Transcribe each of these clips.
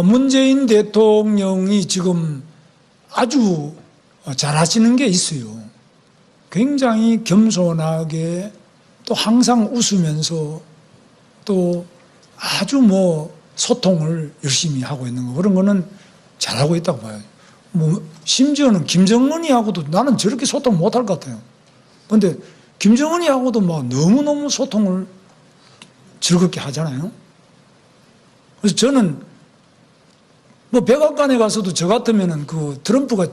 문재인 대통령이 지금 아주 잘하시는 게 있어요. 굉장히 겸손하게 또 항상 웃으면서 또 아주 소통을 열심히 하고 있는 거, 그런 거는 잘하고 있다고 봐요. 심지어는 김정은이하고도 나는 저렇게 소통 못할 것 같아요. 근데 김정은이하고도 너무너무 소통을 즐겁게 하잖아요. 그래서 저는 백악관에 가서도 저 같으면은 트럼프가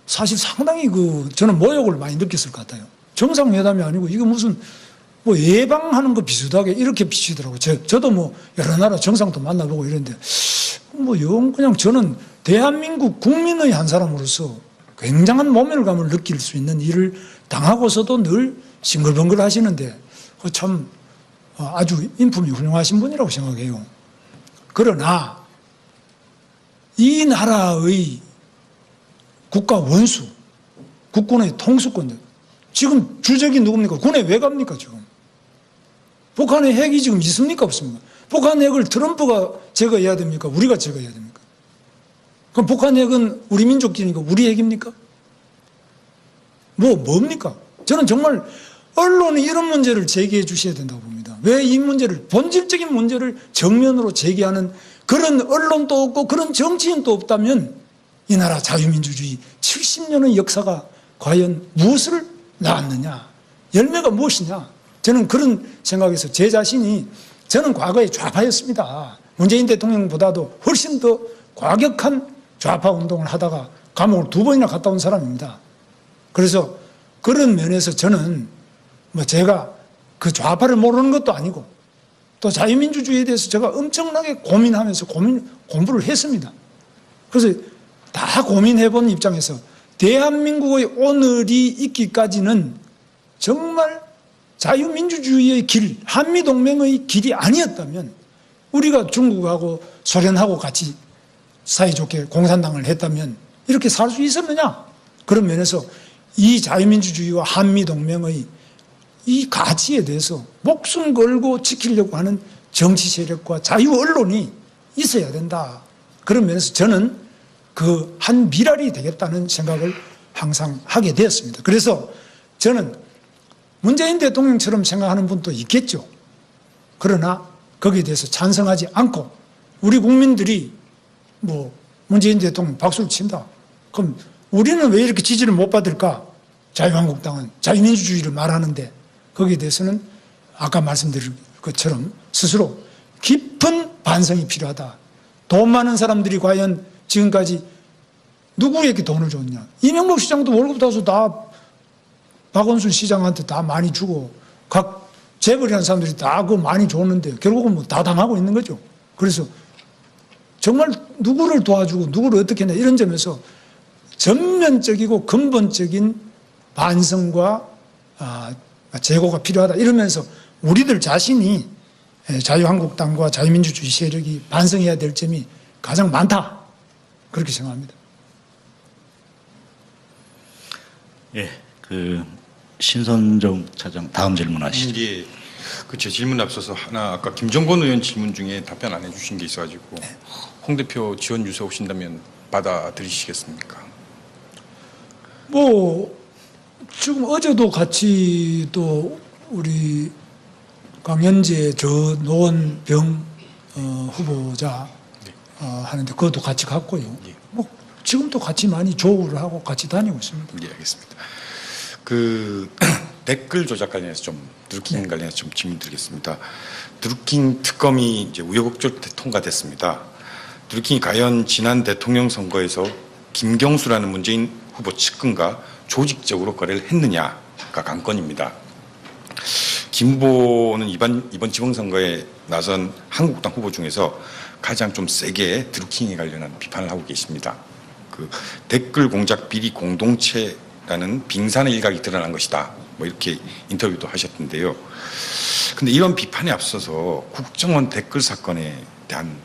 사실 상당히 저는 모욕을 많이 느꼈을 것 같아요. 정상회담이 아니고 이거 무슨 예방하는 거 비슷하게 이렇게 비치더라고요. 저도 여러 나라 정상도 만나보고 이랬는데 영 그냥 저는 대한민국 국민의 한 사람으로서 굉장한 모멸감을 느낄 수 있는 일을 당하고서도 늘 싱글벙글 하시는데 참 아주 인품이 훌륭하신 분이라고 생각해요. 그러나 이 나라의 국가 원수, 국군의 통수권, 지금 주적이 누굽니까? 군에 왜 갑니까, 지금? 북한의 핵이 지금 있습니까, 없습니까? 북한 핵을 트럼프가 제거해야 됩니까? 우리가 제거해야 됩니까? 그럼 북한 핵은 우리 민족끼리니까 우리 핵입니까? 뭡니까? 저는 정말 언론이 이런 문제를 제기해 주셔야 된다고 봅니다. 왜 이 문제를, 본질적인 문제를 정면으로 제기하는 그런 언론도 없고 그런 정치인도 없다면 이 나라 자유민주주의 70년의 역사가 과연 무엇을 낳았느냐, 열매가 무엇이냐, 저는 그런 생각에서 제 자신이, 저는 과거에 좌파였습니다. 문재인 대통령보다도 훨씬 더 과격한 좌파 운동을 하다가 감옥을 2번이나 갔다 온 사람입니다. 그래서 그런 면에서 저는 제가 그 좌파를 모르는 것도 아니고 또 자유민주주의에 대해서 제가 엄청나게 고민하면서 공부를 했습니다. 그래서 다 고민해본 입장에서 대한민국의 오늘이 있기까지는 정말 자유민주주의의 길, 한미동맹의 길이 아니었다면, 우리가 중국하고 소련하고 같이 사이좋게 공산당을 했다면 이렇게 살 수 있었느냐? 그런 면에서 이 자유민주주의와 한미동맹의 이 가치에 대해서 목숨 걸고 지키려고 하는 정치 세력과 자유 언론이 있어야 된다. 그런 면에서 저는 한 미랄이 되겠다는 생각을 항상 하게 되었습니다. 그래서 저는 문재인 대통령처럼 생각하는 분도 있겠죠. 그러나 거기에 대해서 찬성하지 않고 우리 국민들이 문재인 대통령 박수를 친다. 그럼 우리는 왜 이렇게 지지를 못 받을까? 자유한국당은 자유민주주의를 말하는데 거기에 대해서는 아까 말씀드린 것처럼 스스로 깊은 반성이 필요하다. 돈 많은 사람들이 과연 지금까지 누구에게 돈을 줬냐? 이명박 시장도 월급 따서 다 박원순 시장한테 다 많이 주고 각 재벌이라는 사람들이 다 그거 많이 줬는데 결국은 다 당하고 있는 거죠. 그래서 정말 누구를 도와주고 누구를 어떻게 했냐, 이런 점에서 전면적이고 근본적인 반성과 재고가 필요하다. 이러면서 우리들 자신이 자유한국당과 자유민주주의 세력이 반성해야 될 점이 가장 많다. 그렇게 생각합니다. 예, 신선정 차장 다음 질문하시죠. 예, 제 질문 앞서서 하나, 아까 김정건 의원 질문 중에 답변 안 해주신 게 있어가지고 홍 대표 지원 유세 오신다면 받아들이시겠습니까? 지금 어제도 같이 또 우리 강현재 노원병 후보자 하는데 그것도 같이 갔고요. 예. 지금도 같이 많이 조우를 하고 같이 다니고 있습니다. 예, 알겠습니다. 댓글 조작 관련해서 드루킹 관련해서 질문 드리겠습니다. 드루킹 특검이 이제 우여곡절 통과됐습니다. 드루킹이 과연 지난 대통령 선거에서 김경수라는 문재인 후보 측근과 조직적으로 거래를 했느냐가 관건입니다. 김 후보는 이번 지방선거에 나선 한국당 후보 중에서 가장 좀 세게 드루킹에 관련한 비판을 하고 계십니다. 댓글 공작 비리 공동체라는 빙산의 일각이 드러난 것이다. 이렇게 인터뷰도 하셨던데요. 근데 이런 비판에 앞서서 국정원 댓글 사건에 대한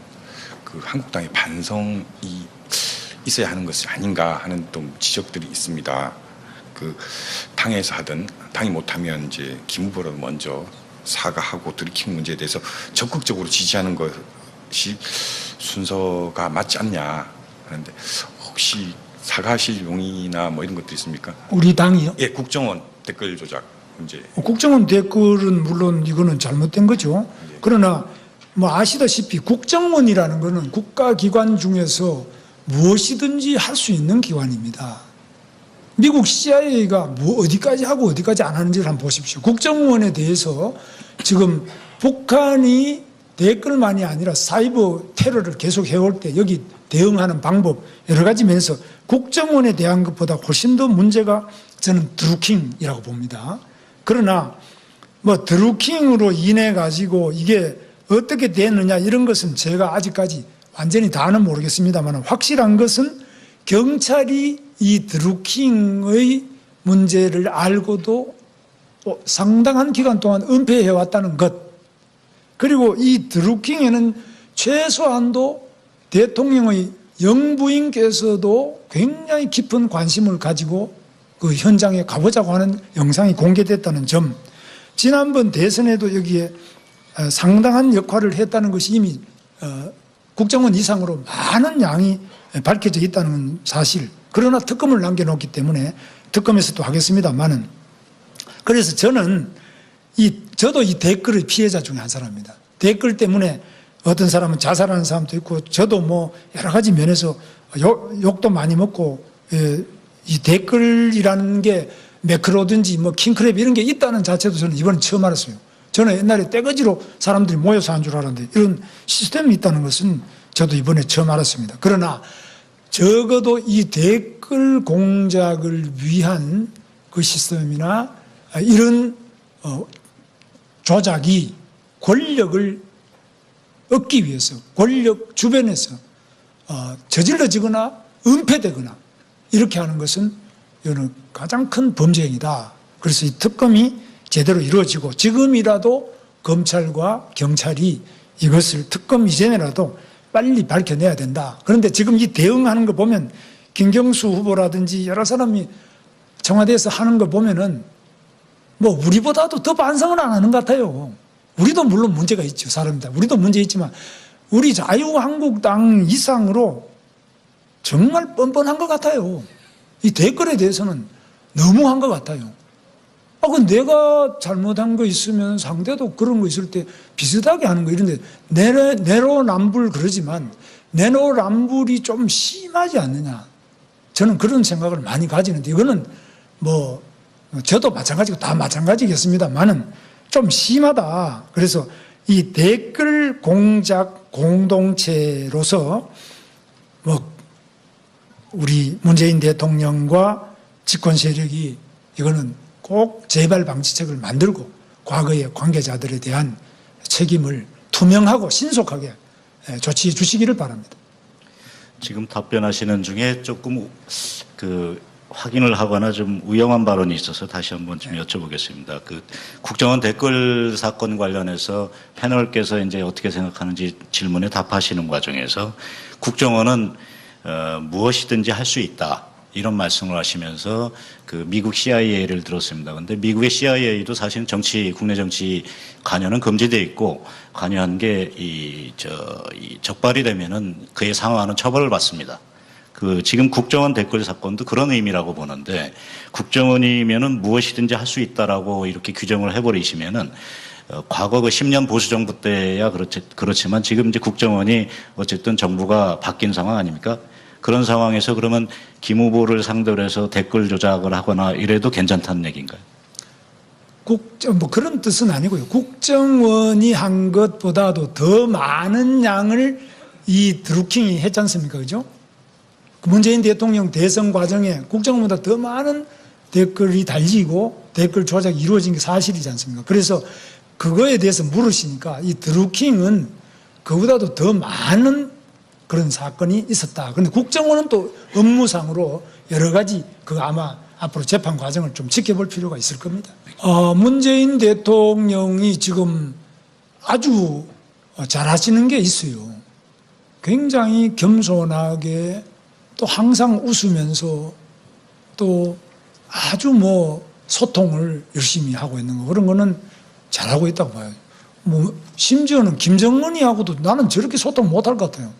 한국당의 반성이 있어야 하는 것이 아닌가 하는 또 지적들이 있습니다. 당에서 하든 당이 못하면 이제 김 후보라도 먼저 사과하고 드루킹 문제에 대해서 적극적으로 지지하는 것이 순서가 맞지 않냐 하는데 혹시 사과하실 용의나 뭐 이런 것도 있습니까? 우리 당이요? 예, 국정원 댓글 조작 문제. 국정원 댓글은 물론 이거는 잘못된 거죠. 그러나 뭐 아시다시피 국정원이라는 것은 국가기관 중에서 무엇이든지 할 수 있는 기관입니다. 미국 CIA가 뭐 어디까지 하고 어디까지 안 하는지를 한번 보십시오. 국정원에 대해서 지금 북한이 댓글만이 아니라 사이버 테러를 계속 해올 때 여기 대응하는 방법 여러 가지 면에서 국정원에 대한 것보다 훨씬 더 문제가 저는 드루킹이라고 봅니다. 그러나 뭐 드루킹으로 인해 가지고 이게 어떻게 됐느냐 이런 것은 제가 아직까지 완전히 다는 모르겠습니다만 확실한 것은 경찰이 이 드루킹의 문제를 알고도 상당한 기간 동안 은폐해 왔다는 것, 그리고 이 드루킹에는 최소한도 대통령의 영부인께서도 굉장히 깊은 관심을 가지고 그 현장에 가보자고 하는 영상이 공개됐다는 점, 지난번 대선에도 여기에 상당한 역할을 했다는 것이 이미 국정원 이상으로 많은 양이 밝혀져 있다는 사실. 그러나 특검을 남겨놓기 때문에 특검에서도 하겠습니다만은, 그래서 저는 저도 이 댓글의 피해자 중에 한 사람입니다. 댓글 때문에 어떤 사람은 자살하는 사람도 있고, 저도 뭐 여러 가지 면에서 욕도 많이 먹고, 이 댓글이라는 게 매크로든지 뭐 킹크랩 이런 게 있다는 자체도 저는 이번에 처음 알았어요. 저는 옛날에 떼거지로 사람들이 모여서 한 줄 알았는데 이런 시스템이 있다는 것은 저도 이번에 처음 알았습니다. 그러나 적어도 이 댓글 공작을 위한 그 시스템이나 이런 조작이 권력을 얻기 위해서 권력 주변에서 저질러지거나 은폐되거나 이렇게 하는 것은 이거는 가장 큰 범죄 행위다. 그래서 이 특검이 제대로 이루어지고 지금이라도 검찰과 경찰이 이것을 특검 이전에라도 빨리 밝혀내야 된다. 그런데 지금 이 대응하는 거 보면 김경수 후보라든지 여러 사람이 청와대에서 하는 거 보면은 뭐 우리보다도 더 반성은 안 하는 것 같아요. 우리도 물론 문제가 있죠. 사람이다. 우리도 문제 있지만 우리 자유한국당 이상으로 정말 뻔뻔한 것 같아요. 이 댓글에 대해서는 너무한 것 같아요. 그 내가 잘못한 거 있으면 상대도 그런 거 있을 때 비슷하게 하는 거 이런데 내로남불 그러지만 내로남불이 좀 심하지 않느냐. 저는 그런 생각을 많이 가지는데 이거는 뭐 저도 마찬가지고 다 마찬가지겠습니다만은 좀 심하다. 그래서 이 댓글 공작 공동체로서 뭐 우리 문재인 대통령과 집권 세력이 이거는 꼭 재발 방지책을 만들고 과거의 관계자들에 대한 책임을 투명하고 신속하게 조치해 주시기를 바랍니다. 지금 답변하시는 중에 조금 확인을 하거나 좀 우영한 발언이 있어서 다시 한번 좀 여쭤보겠습니다. 국정원 댓글 사건 관련해서 패널께서 이제 어떻게 생각하는지 질문에 답하시는 과정에서 국정원은 무엇이든지 할 수 있다. 이런 말씀을 하시면서 미국 CIA를 들었습니다. 그런데 미국의 CIA도 사실은 국내 정치 관여는 금지되어 있고 관여한 게 적발이 되면은 그에 상응하는 처벌을 받습니다. 지금 국정원 댓글 사건도 그런 의미라고 보는데 국정원이면은 무엇이든지 할 수 있다라고 이렇게 규정을 해버리시면은 과거 10년 보수 정부 때야 그렇지만 지금 이제 국정원이 어쨌든 정부가 바뀐 상황 아닙니까? 그런 상황에서 그러면 김 후보를 상대로 해서 댓글 조작을 하거나 이래도 괜찮다는 얘기인가요? 뭐 그런 뜻은 아니고요. 국정원이 한 것보다도 더 많은 양을 이 드루킹이 했지 않습니까? 그죠? 문재인 대통령 대선 과정에 국정원보다 더 많은 댓글이 달리고 댓글 조작이 이루어진 게 사실이지 않습니까? 그래서 그거에 대해서 물으시니까 이 드루킹은 그보다도 더 많은 그런 사건이 있었다. 그런데 국정원은 또 업무상으로 여러 가지 아마 앞으로 재판 과정을 좀 지켜볼 필요가 있을 겁니다. 문재인 대통령이 지금 아주 잘하시는 게 있어요. 굉장히 겸손하게 또 항상 웃으면서 또 아주 소통을 열심히 하고 있는 거 그런 거는 잘하고 있다고 봐요. 심지어는 김정은이하고도 나는 저렇게 소통 못할 것 같아요.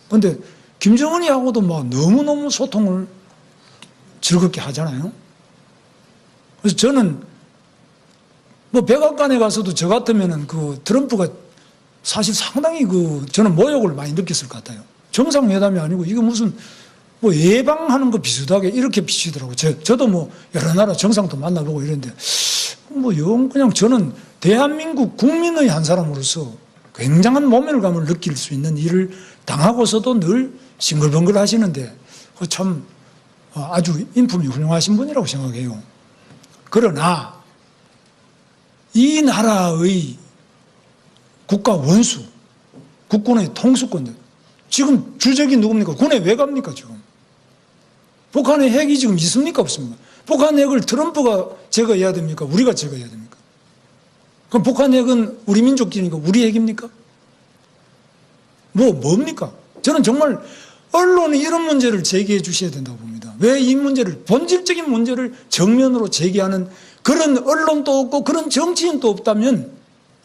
근데 김정은이하고도 뭐 너무너무 소통을 즐겁게 하잖아요. 그래서 저는 뭐 백악관에 가서도 저 같으면은 그 트럼프가 사실 상당히 저는 모욕을 많이 느꼈을 것 같아요. 정상회담이 아니고 이거 무슨 뭐 예방하는 거 비슷하게 이렇게 비치더라고요. 저도 뭐 여러 나라 정상도 만나보고 이랬는데 뭐 영 그냥 저는 대한민국 국민의 한 사람으로서 굉장한 모멸감을 느낄 수 있는 일을 당하고서도 늘 싱글벙글 하시는데 참 아주 인품이 훌륭하신 분이라고 생각해요. 그러나 이 나라의 국가 원수, 국군의 통수권들 지금 주적이 누굽니까? 군에 왜 갑니까 지금? 북한의 핵이 지금 있습니까 없습니까? 북한 핵을 트럼프가 제거해야 됩니까? 우리가 제거해야 됩니까? 그럼 북한 핵은 우리 민족끼리니까 우리 핵입니까? 뭡니까? 저는 정말 언론이 이런 문제를 제기해 주셔야 된다고 봅니다. 왜 이 문제를, 본질적인 문제를 정면으로 제기하는 그런 언론도 없고 그런 정치인도 없다면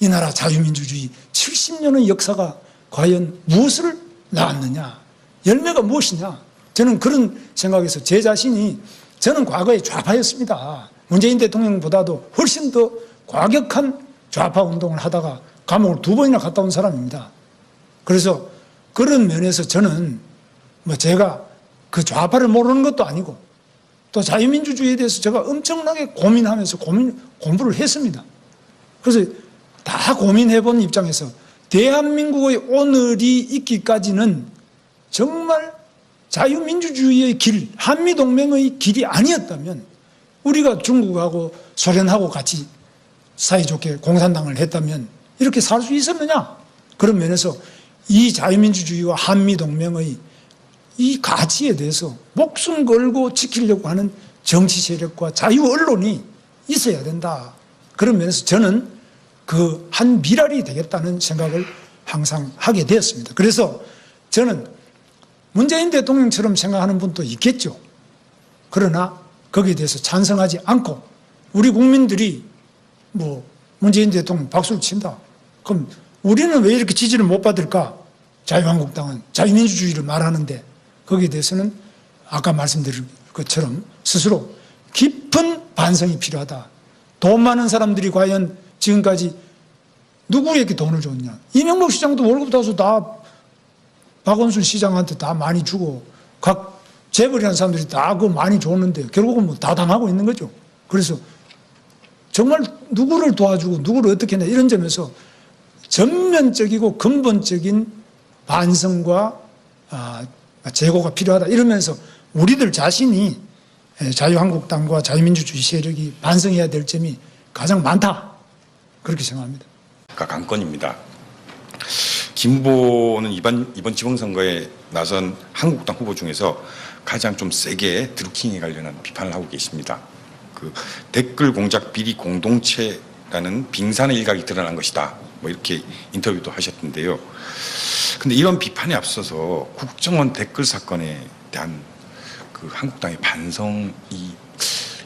이 나라 자유민주주의 70년의 역사가 과연 무엇을 낳았느냐? 열매가 무엇이냐? 저는 그런 생각에서 제 자신이 저는 과거에 좌파였습니다. 문재인 대통령보다도 훨씬 더 과격한 좌파 운동을 하다가 감옥을 2번이나 갔다 온 사람입니다. 그래서 그런 면에서 저는 뭐 제가 그 좌파를 모르는 것도 아니고 또 자유민주주의에 대해서 제가 엄청나게 고민하면서 공부를 했습니다. 그래서 다 고민해본 입장에서 대한민국의 오늘이 있기까지는 정말 자유민주주의의 길, 한미동맹의 길이 아니었다면 우리가 중국하고 소련하고 같이 사이좋게 공산당을 했다면 이렇게 살 수 있었느냐? 그런 면에서 이 자유민주주의와 한미동맹의 이 가치에 대해서 목숨 걸고 지키려고 하는 정치 세력과 자유 언론이 있어야 된다. 그런 면에서 저는 그 한 미랄이 되겠다는 생각을 항상 하게 되었습니다. 그래서 저는 문재인 대통령처럼 생각하는 분도 있겠죠. 그러나 거기에 대해서 찬성하지 않고 우리 국민들이 뭐 문재인 대통령 박수를 친다. 그럼 우리는 왜 이렇게 지지를 못 받을까? 자유한국당은 자유민주주의를 말하는데 거기에 대해서는 아까 말씀드린 것처럼 스스로 깊은 반성이 필요하다. 돈 많은 사람들이 과연 지금까지 누구에게 돈을 줬냐? 이명박 시장도 월급 타서 다 박원순 시장한테 다 많이 주고 각 재벌이라는 사람들이 다 그거 많이 줬는데 결국은 뭐 다 당하고 있는 거죠. 그래서 정말 누구를 도와주고 누구를 어떻게 했냐 이런 점에서 전면적이고 근본적인 반성과 재고가 필요하다 이러면서 우리들 자신이 자유한국당과 자유민주주의 세력이 반성해야 될 점이 가장 많다 그렇게 생각합니다. 강건입니다. 김보는 이번 지방선거에 나선 한국당 후보 중에서 가장 좀 세게 드루킹에 관련한 비판을 하고 계십니다. 그 댓글 공작 비리 공동체라는 빙산의 일각이 드러난 것이다. 뭐 이렇게 인터뷰도 하셨던데요. 근데 이런 비판에 앞서서 국정원 댓글 사건에 대한 그 한국당의 반성이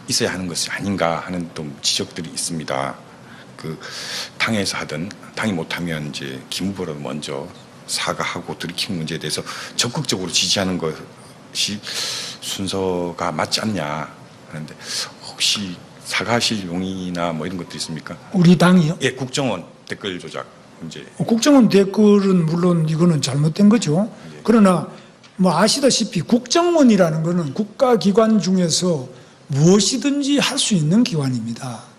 있어야 하는 것이 아닌가 하는 좀 지적들이 있습니다. 그 당에서 하든 당이 못하면 이제 김 후보라도 먼저 사과하고 들이키는 문제에 대해서 적극적으로 지지하는 것이 순서가 맞지 않냐 하는데 혹시 사과하실 용의나 뭐 이런 것도 있습니까? 우리 당이요? 예, 국정원 댓글 조작 문제. 국정원 댓글은 물론 이거는 잘못된 거죠. 그러나 뭐 아시다시피 국정원이라는 거는 국가기관 중에서 무엇이든지 할 수 있는 기관입니다.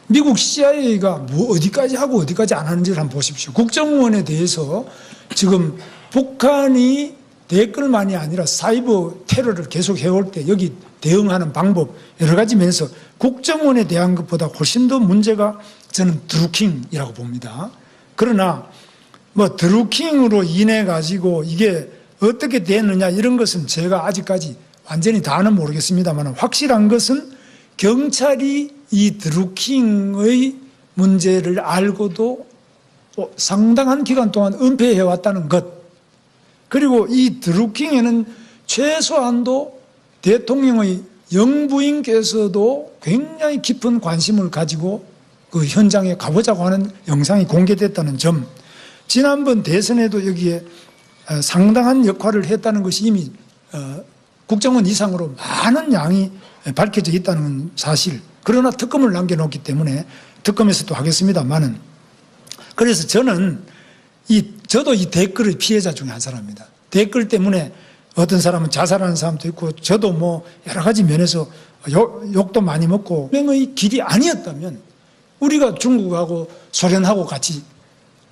미국 CIA가 뭐 어디까지 하고 어디까지 안 하는지를 한번 보십시오. 국정원에 대해서 지금 북한이 댓글만이 아니라 사이버 테러를 계속 해올 때 여기 대응하는 방법 여러 가지 면에서 국정원에 대한 것보다 훨씬 더 문제가 저는 드루킹이라고 봅니다. 그러나 뭐 드루킹으로 인해 가지고 이게 어떻게 되느냐 이런 것은 제가 아직까지 완전히 다는 모르겠습니다만 확실한 것은 경찰이 이 드루킹의 문제를 알고도 상당한 기간 동안 은폐해 왔다는 것 그리고 이 드루킹에는 최소한도 대통령의 영부인께서도 굉장히 깊은 관심을 가지고 그 현장에 가보자고 하는 영상이 공개됐다는 점 지난번 대선에도 여기에 상당한 역할을 했다는 것이 이미 국정원 이상으로 많은 양이 밝혀져 있다는 사실. 그러나 특검을 남겨놓기 때문에 특검에서도 하겠습니다만은, 그래서 저는 저도 이 댓글의 피해자 중에 한 사람입니다. 댓글 때문에 어떤 사람은 자살하는 사람도 있고, 저도 뭐 여러 가지 면에서 욕도 많이 먹고, 명의 길이 아니었다면 우리가 중국하고 소련하고 같이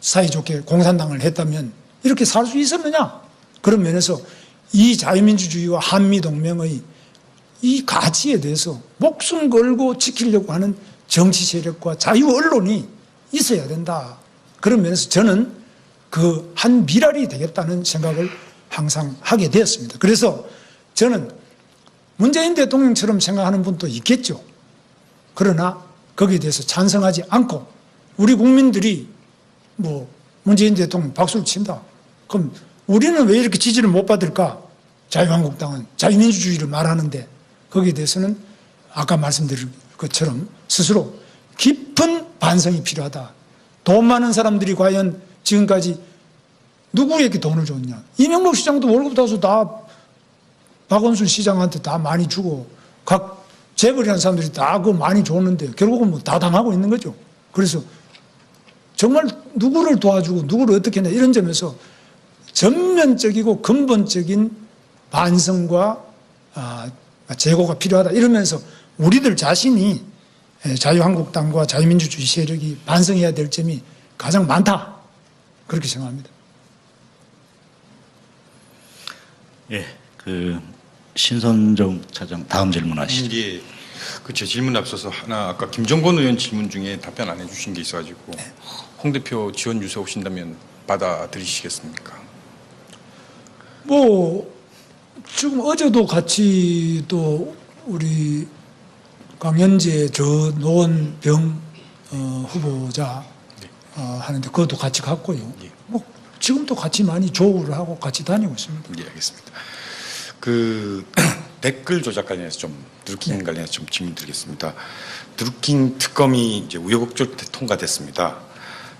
사이좋게 공산당을 했다면 이렇게 살 수 있었느냐? 그런 면에서 이 자유민주주의와 한미동맹의 이 가치에 대해서 목숨 걸고 지키려고 하는 정치 세력과 자유 언론이 있어야 된다. 그런 면에서 저는 그 한 미랄이 되겠다는 생각을 항상 하게 되었습니다. 그래서 저는 문재인 대통령처럼 생각하는 분도 있겠죠. 그러나 거기에 대해서 찬성하지 않고 우리 국민들이 뭐 문재인 대통령 박수를 친다. 그럼 우리는 왜 이렇게 지지를 못 받을까? 자유한국당은 자유민주주의를 말하는데 거기에 대해서는 아까 말씀드린 것처럼 스스로 깊은 반성이 필요하다. 돈 많은 사람들이 과연 지금까지 누구에게 돈을 줬냐? 이명박 시장도 월급 따서 다 박원순 시장한테 다 많이 주고 각 재벌이라는 사람들이 다 그거 많이 줬는데 결국은 뭐 다 당하고 있는 거죠. 그래서 정말 누구를 도와주고 누구를 어떻게 했냐 이런 점에서 전면적이고 근본적인 반성과 재고가 필요하다 이러면서 우리들 자신이 자유한국당과 자유민주주의 세력이 반성해야 될 점이 가장 많다 그렇게 생각합니다. 예, 신선정 차장 다음 질문하시죠. 예, 제 질문 앞서서 하나 아까 김정건 의원 질문 중에 답변 안 해주신 게 있어가지고 홍 대표 지원 유세 오신다면 받아들이시겠습니까? 뭐 지금 어제도 같이 또 우리 강현재 노원병 후보자 하는데 그것도 같이 갔고요. 예. 뭐 지금도 같이 많이 조우를 하고 같이 다니고 있습니다. 예, 알겠습니다. 댓글 조작 관련해서 드루킹 관련해서 질문 드리겠습니다. 드루킹 특검이 이제 우여곡절 통과됐습니다.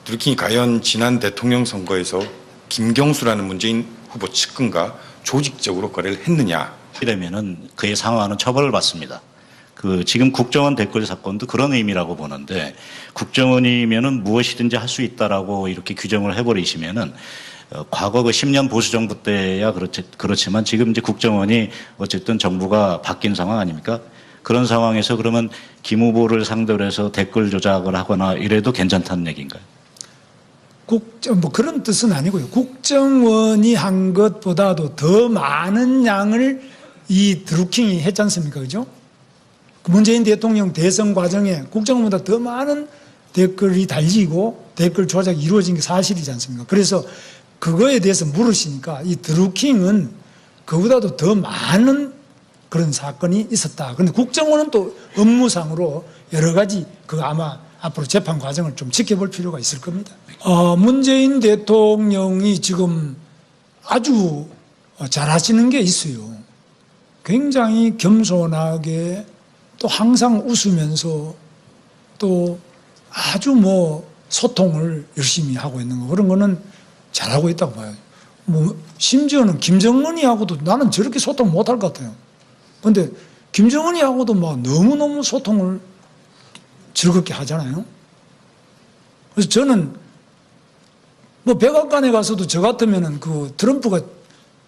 드루킹이 과연 지난 대통령 선거에서 김경수라는 문재인 후보 측근과 조직적으로 거래를 했느냐? 이러면은 그에 상응하는 처벌을 받습니다. 지금 국정원 댓글 사건도 그런 의미라고 보는데 국정원이면은 무엇이든지 할 수 있다라고 이렇게 규정을 해버리시면은 과거 10년 보수 정부 때야 그렇지만 지금 이제 국정원이 어쨌든 정부가 바뀐 상황 아닙니까? 그런 상황에서 그러면 김 후보를 상대로 해서 댓글 조작을 하거나 이래도 괜찮다는 얘기인가요? 뭐 그런 뜻은 아니고요. 국정원이 한 것보다도 더 많은 양을 이 드루킹이 했지 않습니까? 그죠? 문재인 대통령 대선 과정에 국정원보다 더 많은 댓글이 달리고 댓글 조작이 이루어진 게 사실이지 않습니까? 그래서 그거에 대해서 물으시니까 이 드루킹은 그보다도 더 많은 그런 사건이 있었다. 그런데 국정원은 또 업무상으로 여러 가지 아마 앞으로 재판 과정을 좀 지켜볼 필요가 있을 겁니다. 문재인 대통령이 지금 아주 잘하시는 게 있어요. 굉장히 겸손하게 또 항상 웃으면서 또 아주 소통을 열심히 하고 있는 거 그런 거는 잘하고 있다고 봐요. 심지어는 김정은이하고도 나는 저렇게 소통 못할 것 같아요. 근데 김정은이하고도 너무너무 소통을 즐겁게 하잖아요. 그래서 저는 백악관에 가서도 저 같으면은 트럼프가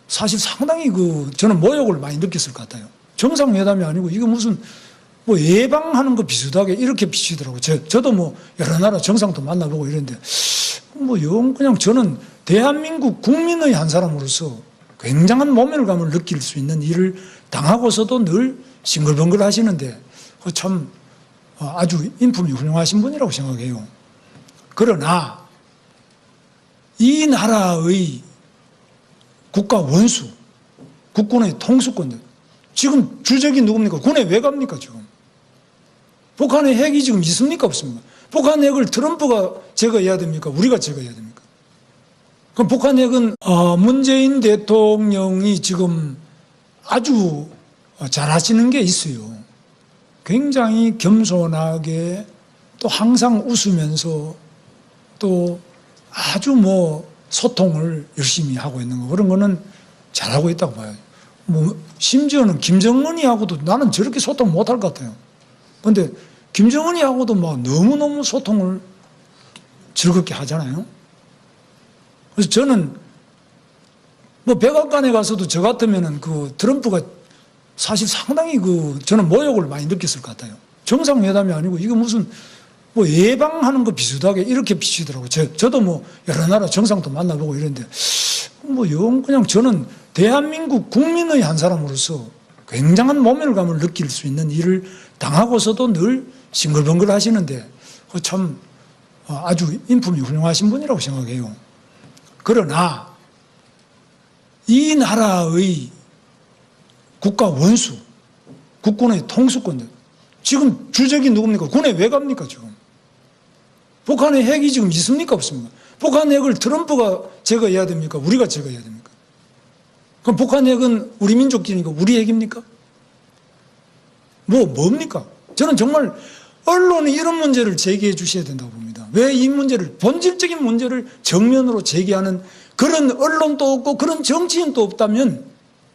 사실 상당히 저는 모욕을 많이 느꼈을 것 같아요. 정상회담이 아니고 이게 무슨 예방하는 거 비슷하게 이렇게 비치더라고요. 저도 여러 나라 정상도 만나보고 이랬는데 영 그냥 저는 대한민국 국민의 한 사람으로서 굉장한 모멸감을 느낄 수 있는 일을 당하고서도 늘 싱글벙글 하시는데 참 아주 인품이 훌륭하신 분이라고 생각해요. 그러나 이 나라의 국가 원수, 국군의 통수권들 지금 주적이 누굽니까? 군에 왜 갑니까 지금? 북한의 핵이 지금 있습니까 없습니까? 북한 핵을 트럼프가 제거해야 됩니까? 우리가 제거해야 됩니까? 그럼 북한 핵은 문재인 대통령이 지금 아주 잘하시는 게 있어요. 굉장히 겸손하게 또 항상 웃으면서 또 아주 소통을 열심히 하고 있는 거, 그런 거는 잘하고 있다고 봐요. 뭐 심지어는 김정은이하고도 나는 저렇게 소통 못할 것 같아요. 근데 김정은이하고도 막 너무너무 소통을 즐겁게 하잖아요. 그래서 저는 뭐 백악관에 가서도 저 같으면은 그 트럼프가 사실 상당히 저는 모욕을 많이 느꼈을 것 같아요. 정상회담이 아니고 이게 무슨 뭐 예방하는 거 비슷하게 이렇게 비치더라고요. 저도 뭐 여러 나라 정상도 만나보고 이랬는데 뭐 영 그냥 저는 대한민국 국민의 한 사람으로서 굉장한 모멸감을 느낄 수 있는 일을 당하고서도 늘 싱글벙글 하시는데 참 아주 인품이 훌륭하신 분이라고 생각해요. 그러나 이 나라의 국가 원수, 국군의 통수권들, 지금 주적이 누굽니까? 군에 왜 갑니까, 지금? 북한의 핵이 지금 있습니까, 없습니까? 북한 핵을 트럼프가 제거해야 됩니까? 우리가 제거해야 됩니까? 그럼 북한 핵은 우리 민족끼리니까 우리 핵입니까? 뭡니까? 저는 정말 언론이 이런 문제를 제기해 주셔야 된다고 봅니다. 왜 이 문제를, 본질적인 문제를 정면으로 제기하는 그런 언론도 없고 그런 정치인도 없다면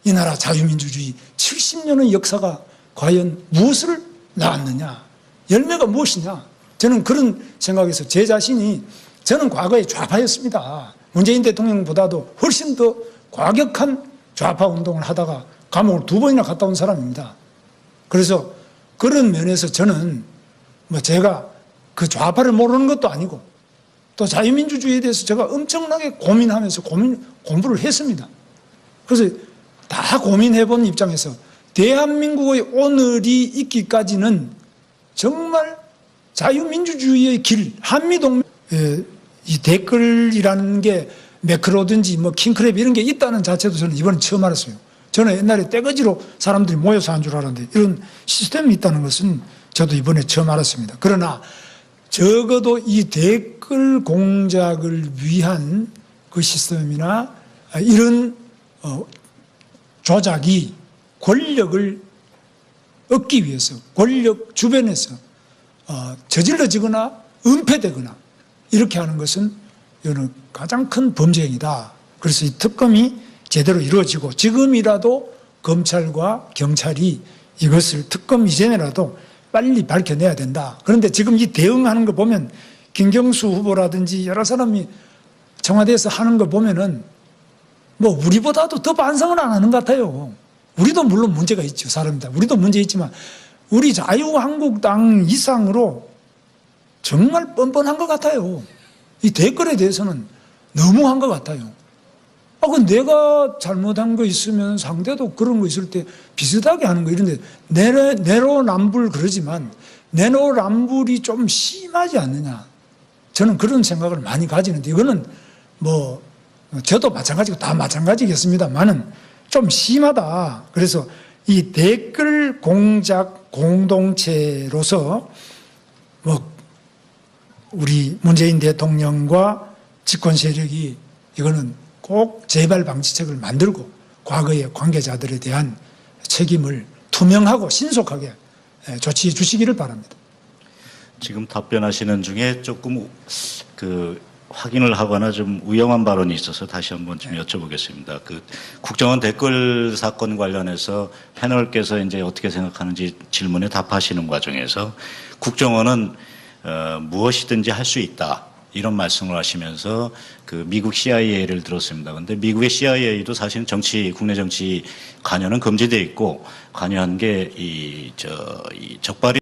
이 나라 자유민주주의 70년의 역사가 과연 무엇을 낳았느냐? 열매가 무엇이냐? 저는 그런 생각에서 제 자신이 저는 과거에 좌파였습니다. 문재인 대통령보다도 훨씬 더 과격한 좌파 운동을 하다가 감옥을 2번이나 갔다 온 사람입니다. 그래서 그런 면에서 저는 뭐 제가 그 좌파를 모르는 것도 아니고 또 자유민주주의에 대해서 제가 엄청나게 고민하면서 공부를 했습니다. 그래서 다 고민해본 입장에서 대한민국의 오늘이 있기까지는 정말 자유민주주의의 길, 한미동맹, 이 댓글이라는 게 매크로든지 뭐 킹크랩 이런 게 있다는 자체도 저는 이번에 처음 알았어요. 저는 옛날에 떼거지로 사람들이 모여서 한 줄 알았는데 이런 시스템이 있다는 것은 저도 이번에 처음 알았습니다. 그러나 적어도 이 댓글 공작을 위한 그 시스템이나 이런 조작이 권력을 얻기 위해서 권력 주변에서 저질러지거나 은폐되거나 이렇게 하는 것은 이거는 가장 큰 범죄 행위다. 그래서 이 특검이 제대로 이루어지고 지금이라도 검찰과 경찰이 이것을 특검 이전이라도 빨리 밝혀내야 된다. 그런데 지금 이 대응하는 거 보면 김경수 후보라든지 여러 사람이 청와대에서 하는 거 보면은 뭐 우리보다도 더 반성을 안 하는 것 같아요. 우리도 물론 문제가 있죠. 사람이다. 우리도 문제 있지만 우리 자유한국당 이상으로 정말 뻔뻔한 것 같아요. 이 댓글에 대해서는 너무한 것 같아요. 그 내가 잘못한 거 있으면 상대도 그런 거 있을 때 비슷하게 하는 거 이런데 내로남불 그러지만 내로남불이 좀 심하지 않느냐. 저는 그런 생각을 많이 가지는데 이거는 뭐 저도 마찬가지고 다 마찬가지겠습니다만은 좀 심하다. 그래서 이 댓글 공작 공동체로서 뭐 우리 문재인 대통령과 집권 세력이 이거는 꼭 재발 방지책을 만들고 과거의 관계자들에 대한 책임을 투명하고 신속하게 조치해 주시기를 바랍니다. 지금 답변하시는 중에 조금 확인을 하거나 좀 위험한 발언이 있어서 다시 한번 좀 여쭤보겠습니다. 국정원 댓글 사건 관련해서 패널께서 이제 어떻게 생각하는지 질문에 답하시는 과정에서 국정원은 무엇이든지 할 수 있다. 이런 말씀을 하시면서 미국 CIA를 들었습니다. 그런데 미국의 CIA도 사실은 국내 정치 관여는 금지되어 있고 관여한 게 이 적발이